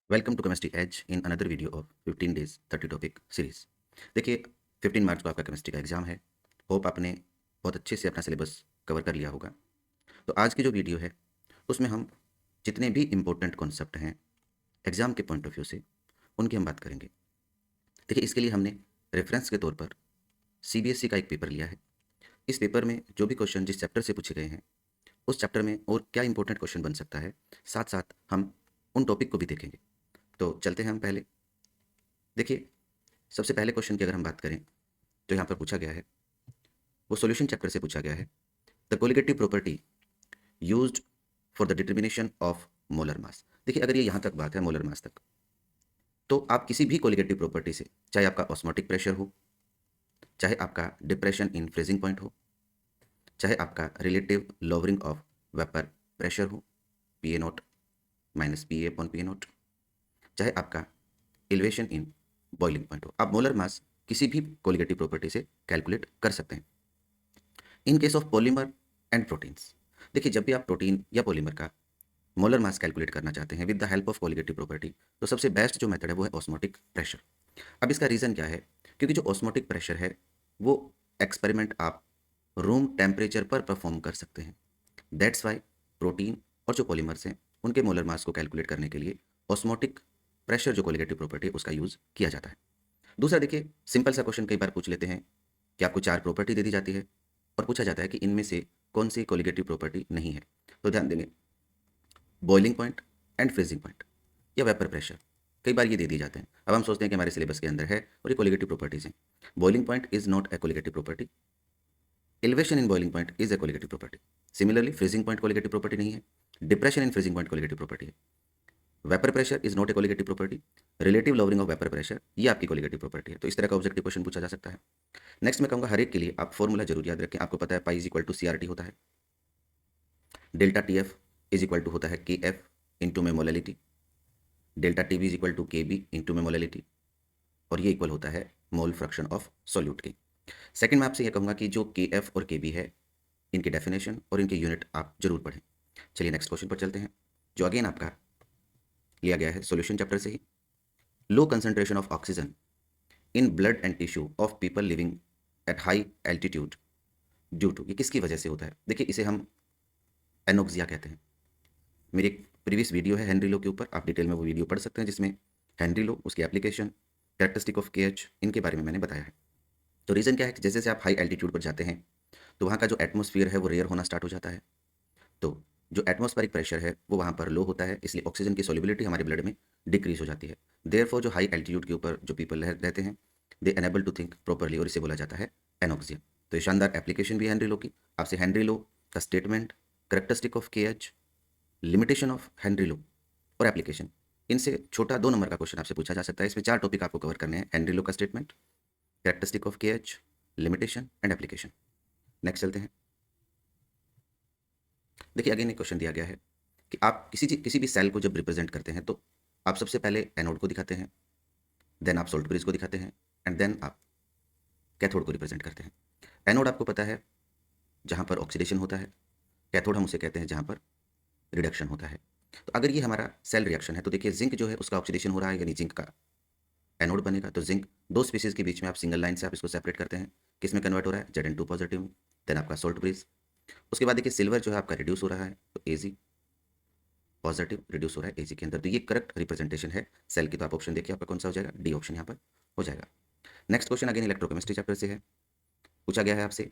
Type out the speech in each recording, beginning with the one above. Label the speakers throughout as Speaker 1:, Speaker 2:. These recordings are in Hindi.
Speaker 1: Welcome to chemistry edge in another video of 15 days 30 topic series. देखिए 15 मार्च को आपका केमिस्ट्री का एग्जाम है। होप आपने बहुत अच्छे से अपना सिलेबस कवर कर लिया होगा। तो आज की जो वीडियो है उसमें हम जितने भी इम्पोर्टेंट कॉन्सेप्ट हैं एग्जाम के पॉइंट ऑफ व्यू से उनकी हम बात करेंगे। देखिए इसके लिए हमने रेफरेंस के तौर पर सीबीएसई का एक पेपर लिया है। इस पेपर में जो भी क्वेश्चन जिस चैप्टर से पूछे गए हैं उस चैप्टर में और क्या इंपॉर्टेंट क्वेश्चन बन सकता है, साथ साथ हम उन टॉपिक को भी देखेंगे। तो चलते हैं हम पहले। देखिए सबसे पहले क्वेश्चन की अगर हम बात करें तो यहाँ पर पूछा गया है, वो सॉल्यूशन चैप्टर से पूछा गया है। The colligative property used for the determination of molar mass. देखिए अगर ये यहाँ तक बात है मोलर मास तक, तो आप किसी भी कोलिगेटिव प्रॉपर्टी से, चाहे आपका ऑस्मोटिक प्रेशर हो, चाहे आपका डिप्रेशन इन फ्रीजिंग पॉइंट हो, चाहे आपका relative lowering of vapour pressure हो, P A note minus P A upon P A naught, चाहे आपका एलिवेशन इन बॉइलिंग पॉइंट हो, आप मोलर मास किसी भी कोलिगेटिव प्रॉपर्टी से कैलकुलेट कर सकते हैं। In case of polymer and proteins, देखिए जब भी आप प्रोटीन या पॉलीमर का मोलर मास कैलकुलेट करना चाहते हैं with the help of colligative property, तो सबसे बेस्ट जो मेथड है वो है ऑस्मोटिक प्रेशर। अब इसका रीज़न क्या है? क्योंकि जो ऑस्मोटिक प्रेशर है वो एक्सपेरिमेंट आप रूम टेम्परेचर पर परफॉर्म कर सकते हैं। दैट्स वाई प्रोटीन और जो पॉलीमर्स हैं उनके मोलर मास को कैलकुलेट करने के लिए ऑस्मोटिक प्रेशर जो कोलिगेटिव प्रॉपर्टी है उसका यूज़ किया जाता है। दूसरा देखिए सिंपल सा क्वेश्चन कई बार पूछ लेते हैं कि आपको 4 प्रॉपर्टी दे दी जाती है और पूछा जाता है कि इनमें से कौन सी कोलिगेटिव प्रॉपर्टी नहीं है। तो ध्यान देंगे, boiling point and freezing point या वेपर प्रेशर, कई बार ये दे दिए जाते हैं। अब हम सोचते हैं कि हमारे सिलेबस के अंदर है और ये कोलिगेटिव प्रॉपर्टीज हैं। Boiling point is not a colligative property, elevation in boiling point is a colligative property. Similarly freezing point colligative property नहीं है, depression in freezing point colligative property है। Vapour pressure is not a colligative property, relative lowering of vapour pressure ये आपकी कोलिगेटिव प्रॉपर्टी है। तो इस तरह का ऑब्जेक्टिव क्वेश्चन पूछा जा सकता है। नेक्स्ट मैं कहूँगा हर एक के लिए आप फॉर्मूला जरूर याद रखें। आपको पता है pi is equal to C R T होता है, delta T F is equal to होता है के एफ इंटू में molality, delta T B is equal to K B into में मोलैलिटी, और ये इक्वल होता है मोल फ्रैक्शन ऑफ सॉल्यूट के। सेकंड मैं आपसे ये कहूँगा कि जो के एफ और के बी है इनकी डेफिनेशन और इनके यूनिट आप जरूर पढ़ें। चलिए नेक्स्ट क्वेश्चन पर चलते हैं, जो अगेन आपका लिया गया है सॉल्यूशन चैप्टर से ही। Low concentration of oxygen in blood and tissue of people living at high altitude due to, ये किसकी वजह से होता है? देखिए इसे हम एनोक्सिया कहते हैं। मेरी एक प्रीवियस वीडियो है हेनरी लो के ऊपर, आप डिटेल में वो वीडियो पढ़ सकते हैं जिसमें हेनरी लो, उसकी एप्लीकेशन, कैरेक्टरिस्टिक ऑफ के एच, इनके बारे में मैंने बताया है। तो रीज़न क्या है कि जैसे जैसे आप हाई एल्टीट्यूड पर जाते हैं तो वहाँ का जो एटमॉस्फेयर है वो रेयर होना स्टार्ट हो जाता है। तो जो एटमॉस्फेरिक प्रेशर है वो वहाँ पर लो होता है, इसलिए ऑक्सीजन की सोल्युबिलिटी हमारे ब्लड में डिक्रीज हो जाती है। देयरफॉर जो हाई एल्टीट्यूड के ऊपर जो पीपल रहते हैं दे अनेबल टू थिंक प्रॉपरली, और इसे बोला जाता है एनोक्सिया। तो ये शानदार एप्लीकेशन भी है हेनरी लो की। आपसे हेनरी लो का स्टेटमेंट, कैरेक्टरिस्टिक ऑफ के एच, लिमिटेशन ऑफ हेनरी लो और एप्लीकेशन, इनसे छोटा 2 नंबर का क्वेश्चन आपसे पूछा जा सकता है। इसमें 4 टॉपिक आपको कवर करने हैं, हेनरी लो का स्टेटमेंट, कैरेक्टरिस्टिक ऑफ के H, limitation and application. Next चलते हैं। देखिए अगेन एक क्वेश्चन दिया गया है कि आप किसी भी सेल को जब रिप्रेजेंट करते हैं तो आप सबसे पहले एनोड को दिखाते हैं, देन आप सोल्ट ब्रिज को दिखाते हैं, एंड देन आप कैथोड को रिप्रेजेंट करते हैं। एनोड आपको पता है जहाँ पर ऑक्सीडेशन होता है, कैथोड हम उसे कहते हैं जहाँ पर रिडक्शन होता है। तो अगर ये हमारा सेल रिएक्शन है तो देखिए जिंक जो है उसका ऑक्सीडेशन हो रहा है, यानी जिंक का एनोड बनेगा। तो जिंक 2 स्पीसीज के बीच में आप सिंगल लाइन से आप इसको सेपरेट करते हैं, किस में कन्वर्ट हो रहा है, Zn2 पॉजिटिव में, देन आपका सोल्ट ब्रिज। उसके बाद देखिए सिल्वर जो है आपका रिड्यूस हो रहा है, तो Ag पॉजिटिव रिड्यूस हो रहा है Ag के अंदर। तो ये करेक्ट रिप्रेजेंटेशन है सेल की। तो आप ऑप्शन देखिए आपका कौन सा हो जाएगा, डी ऑप्शन यहाँ पर हो जाएगा। Next question again electrochemistry chapter से है, पूछा गया है आपसे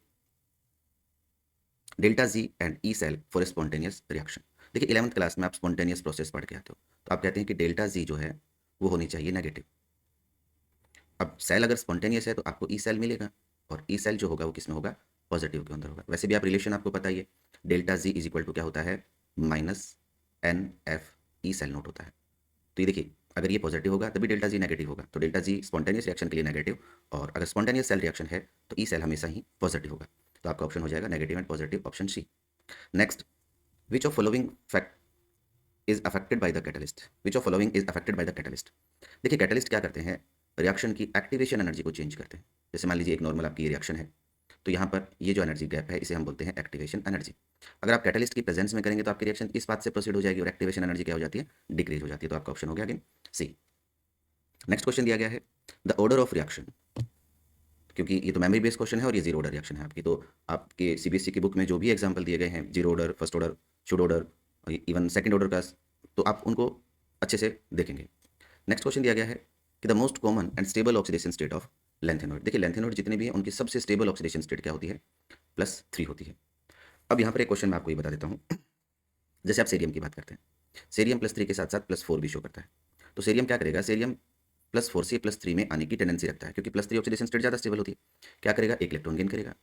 Speaker 1: delta G and E cell for spontaneous reaction. देखिए 11th क्लास में आप स्पॉन्टेनियस प्रोसेस पढ़ के आते हो, तो आप कहते हैं कि डेल्टा जी जो है वो होनी चाहिए नेगेटिव। अब सेल अगर स्पॉन्टेनियस है तो आपको ई सेल मिलेगा, और ई सेल जो होगा वो किस में होगा, पॉजिटिव के अंदर होगा। वैसे भी आप रिलेशन आपको पता ही है, delta G is equal to क्या होता है, minus n F E cell nought होता है। तो ये देखिए अगर ये पॉजिटिव होगा तभी डेल्टा जी नेगेटिव होगा। तो डेल्टा जी स्पॉन्टेनियस रिएक्शन के लिए नेगेटिव, और अगर स्पॉन्टेनियस सेल रिएक्शन है तो ई सेल हमेशा ही पॉजिटिव होगा। तो आपका ऑप्शन हो जाएगा negative and positive, option C. Next, which of following fact is affected by the catalyst, which of following is affected by the catalyst. देखिए कैटलिस्ट क्या करते हैं, रिएक्शन की एक्टिवेशन एनर्जी को चेंज करते हैं। जैसे मान लीजिए एक नॉर्मल आपकी रिएक्शन है, तो यहाँ पर ये जो एनर्जी गैप है इसे हम बोलते हैं एक्टिवेशन एनर्जी। अगर आप कैटलिस्ट की प्रेजेंस में करेंगे तो आपकी रिएक्शन इस बात से प्रोसीड हो जाएगी और एक्टिवेशन एनर्जी क्या हो जाती है, डिक्रीज हो जाती है। तो आपका ऑप्शन हो गया अगेन सी। नेक्स्ट क्वेश्चन दिया गया है द ऑर्डर ऑफ रिएक्शन, क्योंकि ये तो मेमोरी बेस्ड क्वेश्चन है और ये जीरो ऑर्डर रिएक्शन है आपकी, तो आपके सीबीएसई की बुक में जो भी एग्जाम्पल दिए गए हैं zero order, first order, should order, even second order का, तो आप उनको अच्छे से देखेंगे। नेक्स्ट क्वेश्चन दिया गया है कि the most common and stable oxidation state of lanthanoid. देखिए लेंथेनॉइड जितने भी हैं उनकी सबसे स्टेबल ऑक्सीडेशन स्टेट क्या होती है, +3 होती है। अब यहाँ पर एक क्वेश्चन मैं आपको ये बता देता हूँ, जैसे आप सेरियम की बात करते हैं, सेरियम +3 के साथ साथ +4 भी शो करता है। तो सेरियम क्या करेगा, सेरियम +4 से +3 में आने की टेंडेंसी रखता है, क्योंकि +3 ऑक्सीडेशन स्टेट ज़्यादा स्टेबल होती है। क्या करेगा, एक इलेक्ट्रॉन गेन करेगा,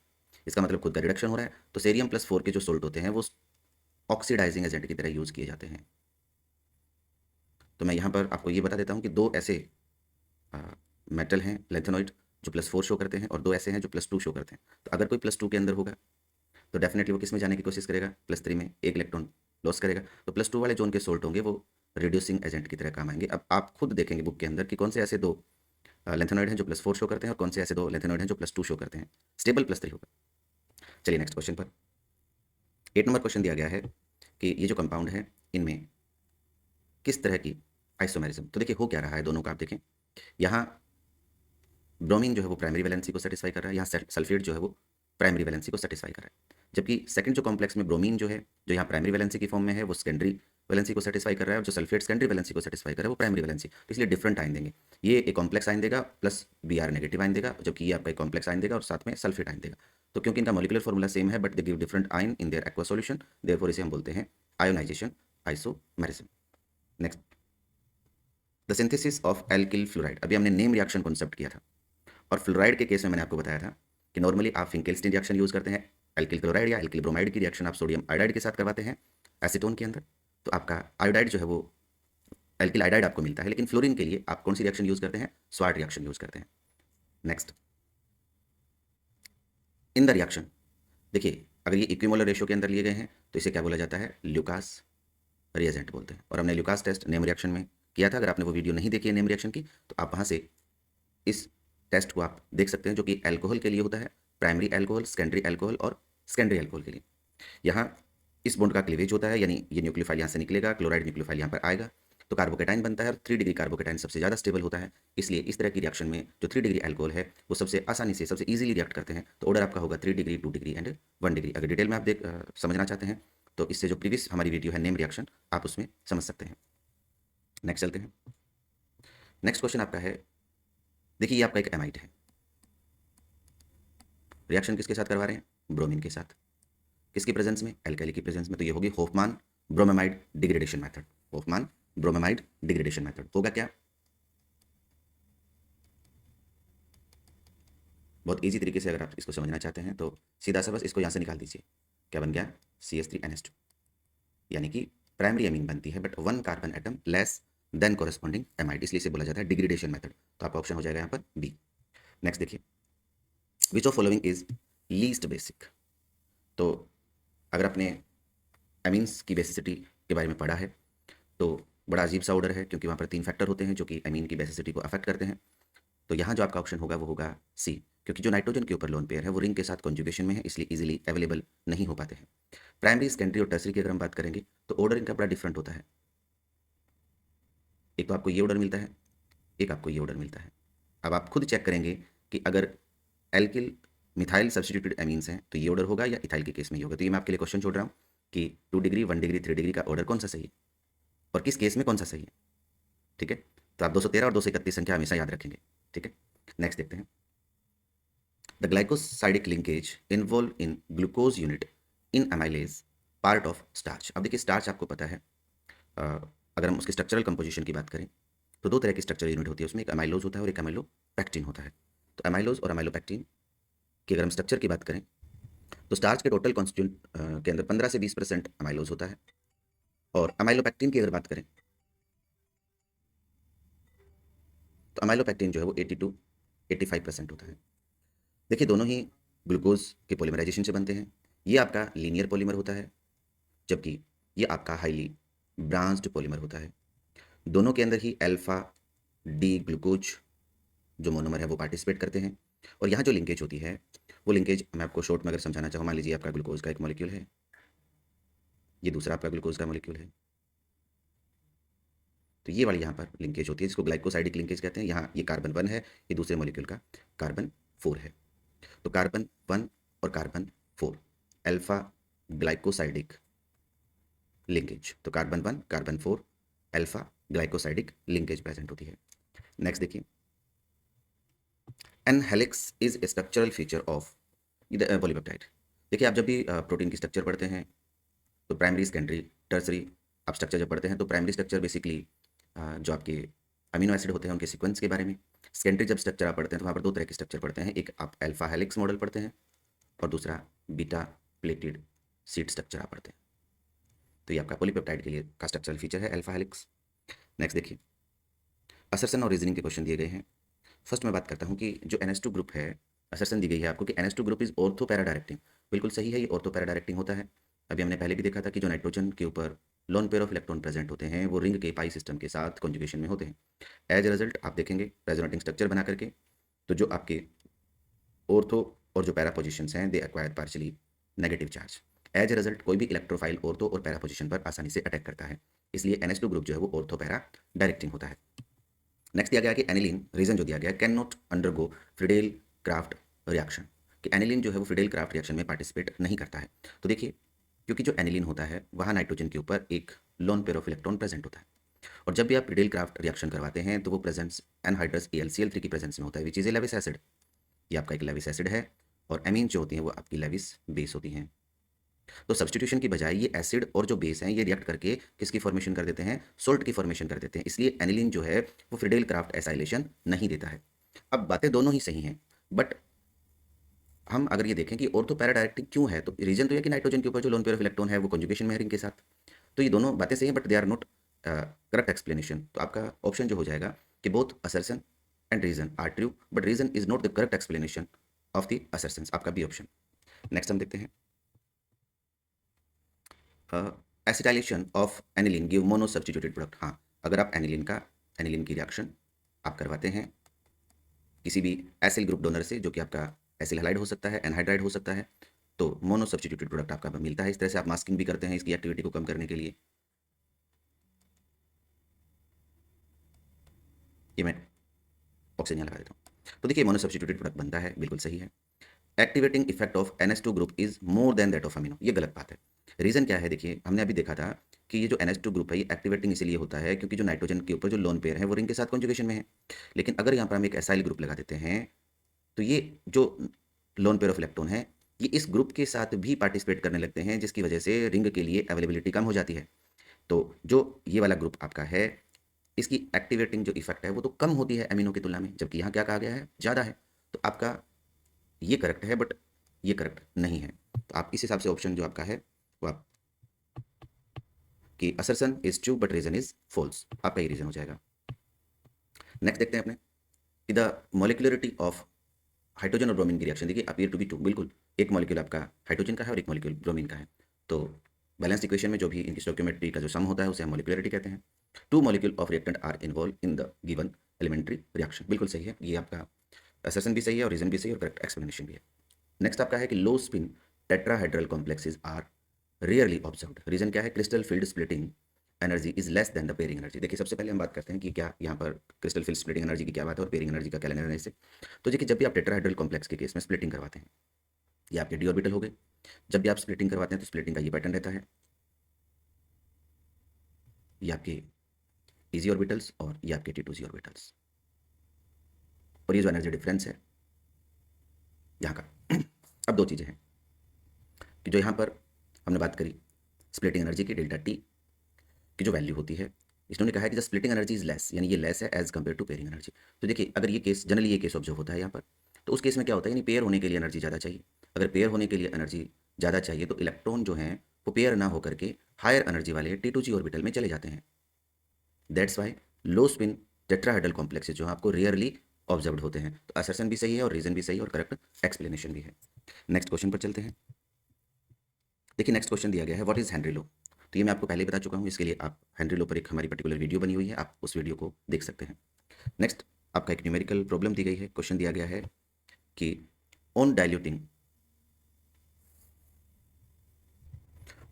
Speaker 1: इसका मतलब खुद का रिडक्शन हो रहा है। तो सेरियम +4 के जो सोल्ट होते हैं वो ऑक्सीडाइजिंग एजेंट की तरह यूज किए जाते हैं। तो मैं यहाँ पर आपको ये बता देता हूँ कि दो ऐसे मेटल हैं लेंथेनॉइड जो +4 शो करते हैं और दो ऐसे हैं जो +2 शो करते हैं। तो अगर कोई +2 के अंदर होगा तो डेफिनेटली वो किस में जाने की कोशिश करेगा, +3 में, एक इलेक्ट्रॉन लॉस करेगा। तो +2 वाले जो उनके सोल्ट होंगे वो रिड्यूसिंग एजेंट की तरह काम आएंगे। अब आप खुद देखेंगे बुक के अंदर कि कौन से ऐसे दो लेंथेनॉइड हैं जो +4 शो करते हैं और कौन से ऐसे दो लेंथेनॉइड हैं जो +2 शो करते हैं। स्टेबल +3 होगा। चलिए नेक्स्ट क्वेश्चन पर। 8 नंबर क्वेश्चन दिया गया है कि ये जो कंपाउंड है इनमें किस तरह की आइसोमेरिज्म। तो देखिए हो क्या रहा है दोनों का, आप देखें यहाँ ब्रोमीन जो है वो प्राइमरी वैलेंसी को सेटिस्फाई कर रहा है, यहाँ सल्फेट जो है वो प्राइमरी वैलेंसी को सेटिस्फाई कर रहा है। जबकि सेकंड जो कॉम्प्लेक्स में ब्रोमीन जो है जो यहाँ प्राइमरी वैलेंसी की फॉर्म में है वो सेकेंडरी वैलेंसी को सेटिस्फाई कर रहा है, और जो सल्फेट सेकेंडरी वैलेंसी को सेटिस्फाई कर रहा है वो प्राइमरी वैलेंसी। तो इसलिए डिफरेंट आइन देंगे, ये एक कॉम्प्लेक्स आइन देगा प्लस Br नेगेटिव आइन देगा, जबकि ये आपका एक कॉम्प्लेक्स आइन देगा और साथ में सल्फेट आइन देगा। तो क्योंकि इनका मॉलिक्यूलर फॉर्मूला सेम है but they give different ion in their aqua solution, therefore इसे हम बोलते हैं ionisation isomerism. Next the synthesis of alkyl fluoride. अभी हमने नेम रिएक्शन कॉन्सेप्ट किया था और फ्लोराइड के केस में मैंने आपको बताया था कि नॉर्मली आप फिंकेल्स्टीन रिएक्शन यूज करते हैं, एल्किल क्लोराइड या एल्किल ब्रोमाइड की रिएक्शन आप सोडियम आयोडाइड के साथ करवाते हैं एसीटोन के अंदर, तो आपका आयोडाइड जो है वो एल्किल आयोडाइड आपको मिलता है। लेकिन फ्लोरीन के लिए आप कौन सी रिएक्शन यूज करते हैं, स्वार्ट रिएक्शन यूज करते हैं। नेक्स्ट इन द रिएक्शन, देखिए अगर ये इक्विमोलर रेशियो के अंदर लिए गए हैं तो इसे क्या बोला जाता है, ल्यूकास रिएजेंट बोलते हैं। और हमने ल्यूकास टेस्ट नेम रिएक्शन में किया था, अगर आपने वो वीडियो नहीं देखी है नेम रिएक्शन की तो आप वहाँ से इस टेस्ट को आप देख सकते हैं, जो कि एल्कोहल के लिए होता है, प्राइमरी एल्कोहल, सेकेंडरी एल्कोहल और सेकेंडरी एल्कोहल के लिए। यहाँ इस बॉन्ड का क्लीवेज होता है, यानी ये न्यूक्लियोफाइल यहाँ से निकलेगा, क्लोराइड न्यूक्लियोफाइल यहाँ पर आएगा तो कार्बोकेटाइन बनता है और 3 डिग्री कार्बोकेटाइन सबसे ज़्यादा स्टेबल होता है। इसलिए इस तरह की रिएक्शन में जो 3 डिग्री एल्कोहल है वो सबसे आसानी से सबसे ईजिली रिएक्ट करते हैं। तो ऑर्डर आपका होगा 3 डिग्री, 2 डिग्री एंड 1 डिग्री। अगर डिटेल में आप समझना चाहते हैं तो इससे जो प्रीवियस हमारी वीडियो है नेम रिएक्शन आप उसमें समझ सकते हैं। नेक्स्ट चलते हैं। नेक्स्ट क्वेश्चन आपका है, देखिए ये आपका एक एमाइड है, रिएक्शन किसके साथ करवा रहे हैं, ब्रोमीन के साथ, किसकी प्रेजेंस में, एल्काइल की प्रेजेंस में। तो ये होगी होफमान bromamide degradation method. होफमान bromamide degradation method होगा क्या, बहुत इजी तरीके से अगर आप इसको समझना चाहते हैं तो सीधा सा बस इसको यहाँ से निकाल दीजिए, क्या बन गया, CH3NH2, यानी कि प्राइमरी एमीन बनती है but 1 carbon atom less than corresponding amide, इसलिए इसे बोला जाता है डिग्रेडेशन मेथड। तो आपका ऑप्शन हो जाएगा यहाँ पर बी। नेक्स्ट देखिए, विच of following is least basic. तो अगर आपने एमीन्स की बेसिसिटी के बारे में पढ़ा है तो बड़ा अजीब सा ऑर्डर है, क्योंकि वहाँ पर 3 फैक्टर होते हैं जो कि एमीन की बेसिसिटी को अफेक्ट करते हैं। तो यहाँ जो आपका ऑप्शन होगा वो होगा सी, क्योंकि जो नाइट्रोजन के ऊपर लोन पेयर है वो रिंग के साथ कॉन्जुगेशन में है, इसलिए इजीली अवेलेबल नहीं हो पाते हैं। प्राइमरी, सेकेंडरी और टर्सरी की अगर हम बात करेंगे तो ऑर्डर इनका बड़ा डिफरेंट होता है, एक तो आपको ये ऑर्डर मिलता है, एक आपको ये ऑर्डर मिलता है। अब आप खुद चेक करेंगे कि अगर एल्किल मिथाइल सब्स्टिट्यूटेड एमीन्स हैं तो ये ऑर्डर होगा या इथाइल के केस में ये होगा। तो ये मैं आपके लिए क्वेश्चन छोड़ रहा हूँ कि 2 डिग्री, 1 डिग्री, 3 डिग्री का ऑर्डर कौन सा सही है और किस केस में कौन सा सही है, ठीक है। तो आप 213 और 231 संख्या हमेशा याद रखेंगे, ठीक है। नेक्स्ट देखते हैं, the glycosidic linkage involve in glucose unit in amylase part of starch. अब देखिए स्टार्च आपको पता है, अगर हम उसकी स्ट्रक्चरल कंपोजिशन की बात करें तो 2 तरह की स्ट्रक्चरल यूनिट होती है, उसमें एक अमाइलोज होता है और एक अमाइलोपेक्टिन होता है। तो अमाइलोज और अमाइलोपेक्टिन की अगर हम स्ट्रक्चर की बात करें तो स्टार्च के टोटल कॉन्स्टिट्यूंट के अंदर 15 से 20% अमाइलोज होता है, और अमाइलोपेक्टिन की अगर बात करें तो अमाइलोपेक्टिन जो है वो 80 to 85% होता है। देखिए दोनों ही ग्लूकोज के पॉलीमराइजेशन से बनते हैं, ये आपका लीनियर पॉलीमर होता है जबकि ये आपका हाईली ब्रांच्ड पॉलीमर होता है। दोनों के अंदर ही अल्फा डी ग्लूकोज जो मोनोमर है वो पार्टिसिपेट करते हैं, और यहाँ जो लिंकेज होती है वो लिंकेज मैं आपको शॉर्ट में अगर समझाना चाहूँ, मान लीजिए आपका ग्लूकोज का एक मॉलिक्यूल है, ये दूसरा आपका ग्लूकोज का मॉलिक्यूल है, तो ये वाली यहाँ पर लिंकेज होती है जिसको ग्लाइकोसाइडिक लिंकेज कहते हैं। यहाँ ये कार्बन 1 है, ये दूसरे मॉलिक्यूल का कार्बन 4 है। तो कार्बन 1 और कार्बन 4 अल्फा ग्लाइकोसाइडिक लिंकेज, तो carbon 1 carbon 4 alpha glycosidic linkage present होती है। नेक्स्ट देखिए, an helix is a structural feature of polypeptide. देखिए आप जब भी प्रोटीन की स्ट्रक्चर पढ़ते हैं तो प्राइमरी, सेकेंडरी, टर्सरी आप स्ट्रक्चर जब पढ़ते हैं तो प्राइमरी स्ट्रक्चर बेसिकली जो आपके अमीनो एसिड होते हैं उनके सीक्वेंस के बारे में। सेकेंडरी जब स्ट्रक्चर आप पढ़ते हैं तो वहाँ पर दो तरह के स्ट्रक्चर पढ़ते हैं, एक आप अल्फा हेलिक्स मॉडल पढ़ते हैं और दूसरा बीटा प्लेटेड सीट स्ट्रक्चर आप पढ़ते हैं। तो ये आपका पॉलीपेप्टाइड के लिए का स्ट्रक्चरल फीचर है अल्फा हेलिक्स। नेक्स्ट देखिए, असर्शन और रीजनिंग के क्वेश्चन दिए गए हैं। फर्स्ट मैं बात करता हूँ कि जो NH2 ग्रुप है, असर्शन दी गई है आपको कि NH2 group is ortho para directing. बिल्कुल सही है, ये ऑर्थो पैरा डायरेक्टिंग होता है। अभी हमने पहले भी देखा था कि जो नाइट्रोजन के ऊपर lone pair of electron present होते हैं वो रिंग के पाई सिस्टम के साथ कॉन्जुगेशन में होते हैं। एज ए रिजल्ट आप देखेंगे रेजोनेटिंग स्ट्रक्चर बना करके, तो जो आपके ऑर्थो और जो पैरा पोजिशंस हैं they acquire partially negative charge. As a result कोई भी इलेक्ट्रोफाइल ऑर्थो और पैरा पोजिशन पर आसानी से अटैक करता है, इसलिए NH2 ग्रुप जो है वो ऑर्थो पैरा डायरेक्टिंग होता है। नेक्स्ट दिया गया कि एनिलीन, रीजन जो दिया गया है, can not undergo Friedel craft reaction, कि एनिलीन जो है वो फ्रीडेल क्राफ्ट रिएक्शन में पार्टिसिपेट नहीं करता है। तो देखिए, क्योंकि जो एनिलीन होता है वहाँ नाइट्रोजन के ऊपर एक lone pair of electron present होता है, और जब भी आप फ्रीडेल क्राफ्ट रिएक्शन करवाते हैं तो वो प्रेजेंस एनहाइड्रस AlCl3 की प्रेजेंस में होता है, which is a Lewis acid. ये आपका एक लेविस एसिड है, और एमीन जो होती हैं वो आपकी लेविस बेस होती हैं। तो सब्सटीट्यूशन की बजाय ये एसिड और जो बेस हैं ये रिएक्ट करके किसकी फॉर्मेशन कर देते हैं, सोल्ट की फॉर्मेशन कर देते हैं, इसलिए एनिलीन जो है वो फ्रीडेल क्राफ्ट एसाइलेशन नहीं देता है। अब बातें दोनों ही सही हैं, बट हम अगर ये देखें कि ऑर्थो पैरा डायरेक्टिंग क्यों है, तो रीजन तो ये कि नाइट्रोजन के ऊपर जो लोन पेयर ऑफ इलेक्ट्रॉन है वो कॉन्जुगेशन में है रिंग के साथ। तो ये दोनों बातें सही हैं, but they are not correct explanation. तो आपका ऑप्शन जो हो जाएगा कि both assertion and reason are true, but reason is not the correct explanation of the assertions, आपका बी ऑप्शन। नेक्स्ट हम देखते हैं, acetylation of aniline give mono substituted product. हाँ, अगर आप एनिलीन की रिएक्शन आप करवाते हैं किसी भी एसिल ग्रुप डोनर से, जो कि आपका एसिल हैलाइड हो सकता है, एनहाइड्राइड हो सकता है, तो मोनो सब्स्टिट्यूटेड प्रोडक्ट आपका मिलता है। इस तरह से आप मास्किंग भी करते हैं इसकी एक्टिविटी को कम करने के लिए। ये मैं ऑप्शन यहाँ लगा देता हूँ। तो देखिए मोनो सब्स्टिट्यूटेड प्रोडक्ट बनता है, बिल्कुल सही है। Activating effect of NH2 group is more than that of amino, ये गलत बात है। रीजन क्या है, देखिए हमने अभी देखा था कि ये जो NH2 ग्रुप है ये एक्टिवेटिंग इसलिए होता है क्योंकि जो नाइट्रोजन के ऊपर जो लोन पेयर है वो रिंग के साथ कॉन्जुगेशन में है। लेकिन अगर यहाँ पर हम एक एसाइल ग्रुप लगा देते हैं तो ये जो लोन पेयर ऑफ इलेक्ट्रॉन है ये इस ग्रुप के साथ भी पार्टिसिपेट करने लगते हैं, जिसकी वजह से रिंग के लिए अवेलेबिलिटी कम हो जाती है। तो जो ये वाला ग्रुप आपका है इसकी एक्टिवेटिंग जो इफेक्ट है वो तो कम होती है अमीनो की तुलना में, जबकि यहाँ क्या कहा गया है, ज़्यादा है। तो आपका ये करेक्ट है, बट ये करेक्ट नहीं है। तो आप इस हिसाब से ऑप्शन जो आपका है वो आप कि assertion is true but reason is false, आपका ये रीजन हो जाएगा। नेक्स्ट देखते हैं अपने कि द मॉलिक्यूलरिटी ऑफ हाइड्रोजन और ब्रोमीन की रिएक्शन। देखिए अपीयर टू बी टू, बिल्कुल एक मॉलिक्यूल आपका हाइड्रोजन का है और एक मॉलिक्यूल ब्रोमीन का है। तो बैलेंस इक्वेशन में जो भी इनकी स्टोइकियोमेट्री का जो सम होता है उसे हम मॉलिक्यूलरिटी कहते हैं। Two molecule of reactant are involve in the given elementary reaction, बिल्कुल सही है। ये आपका असर्शन भी सही है और रीजन भी सही है और करेक्ट एक्सप्लेनेशन भी है। नेक्स्ट आपका है कि low spin tetrahedral complexes are rarely observed. Reason क्या है, crystal field splitting energy is less than the pairing energy. देखिए सबसे पहले हम बात करते हैं कि क्या यहाँ पर क्रिस्टल फील्ड स्प्लिटिंग एनर्जी की क्या बात है और पेयरिंग एनर्जी का क्या लेना है इससे। तो देखिए जब भी आप टेट्राहाइड्रल कॉम्प्लेक्स के केस में स्प्लिटिंग करवाते हैं, ये आपके डी ऑर्बिटल हो गए। जब भी आप स्प्लिटिंग करवाते हैं तो स्प्लिटिंग का ये पैटर्न रहता है, ये आपके ईजी ऑर्बिटल्स और ये आपके T2Z ऑर्बिटल्स, और ये जो एनर्जी डिफरेंस है यहाँ का। अब दो चीज़ें हैं कि जो यहाँ पर हमने बात करी स्प्लिटिंग एनर्जी की डेल्टा टी की जो वैल्यू होती है, इन्होंने कहा है कि the splitting energy is less, यानी ये लेस है as compare to pairing energy. तो देखिए अगर ये केस जनरली ये केस ऑब्जर्व होता है यहाँ पर, तो उस केस में क्या होता है, यानी पेयर होने के लिए एनर्जी ज़्यादा चाहिए। अगर पेयर होने के लिए एनर्जी ज़्यादा चाहिए तो इलेक्ट्रॉन जो हैं वो पेयर ना होकर के हायर एनर्जी वाले T2G ऑर्बिटल में चले जाते हैं। That's why low spin tetrahedral complexes जो आपको रेयरली ऑब्जर्व्ड होते हैं। तो असर्शन भी सही है और रीजन भी सही है और करेक्ट एक्सप्लेनेशन भी है। नेक्स्ट क्वेश्चन पर चलते हैं। देखिए नेक्स्ट क्वेश्चन दिया गया है व्हाट इज हेनरी लो। तो ये मैं आपको पहले ही बता चुका हूँ, इसके लिए आप हेनरी लो पर एक हमारी पर्टिकुलर वीडियो बनी हुई है, आप उस वीडियो को देख सकते हैं। नेक्स्ट आपका एक न्यूमेरिकल प्रॉब्लम दी गई है, क्वेश्चन दिया गया है कि on diluting